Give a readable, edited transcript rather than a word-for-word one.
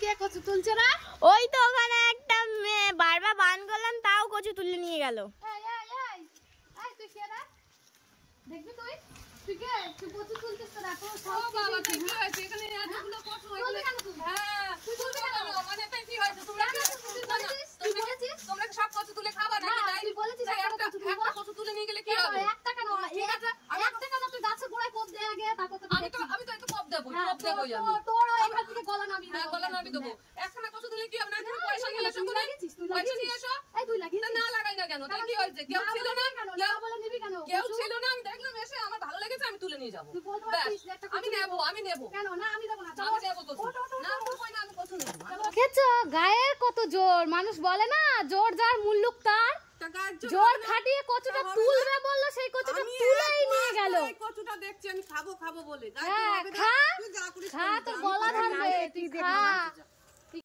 কে কচু তুলছে না? ওই তো ওখানে একটা মেয়ে বারবার বান করলাম তাও কচু তুলে নিয়ে গেল। তুই কে রে? দেখবি তুই তুই কে তুই কচু তুলছিস না? তো সব বাবা কি হয়েছে এখানে এতগুলো কচু হয়েছে? হ্যাঁ তুই তুলবি কেন? মানে তাই কি হয়েছে? তোমরা সব কচু তুলে খাবা নাকি? তাই তুই বলেছিস একটা কচু তুলে নিয়ে গেলে কি হবে? একটা কেন? একটা কেন? তুই গাছের গোড়ায় কোপ দে আগে, তারপর তো আমি তো একটু কোপ দেবো আমি। তোর এখান থেকে গলা নাবি দেবো। হ্যাঁ গলা নাবি দেবো। একখানা কচু তুলে কি হবে? না তুমি পয়সা নিয়ে এসো, পয়সা নিয়ে এসো। এই তুই লাগিস না লাগাই না কেন? তাই কি হয়েছে? কেউ ছিল না? কেউ বলে নিবি কেন? কেউ ছিল না, আমি দেখলাম এসে আমার ভালো লেগেছে আমি তুলে নিয়ে যাবো। আমি নেবো কেন? না আমি দেবো না, আমি দেবো কচু। না কই না, আমি কচু নেবো। দেখেছো গায়ের কত জোর, মানুষ বলে না জোর যার মুল্লুক তার। জোর খাটিয়ে কচুটা তুলবে বললো, সেই কচুটা তুলেই নিয়ে গেল। কচুটা দেখছি আমি খাবো বলে খা তোর গলা ধরবে, তুই খা।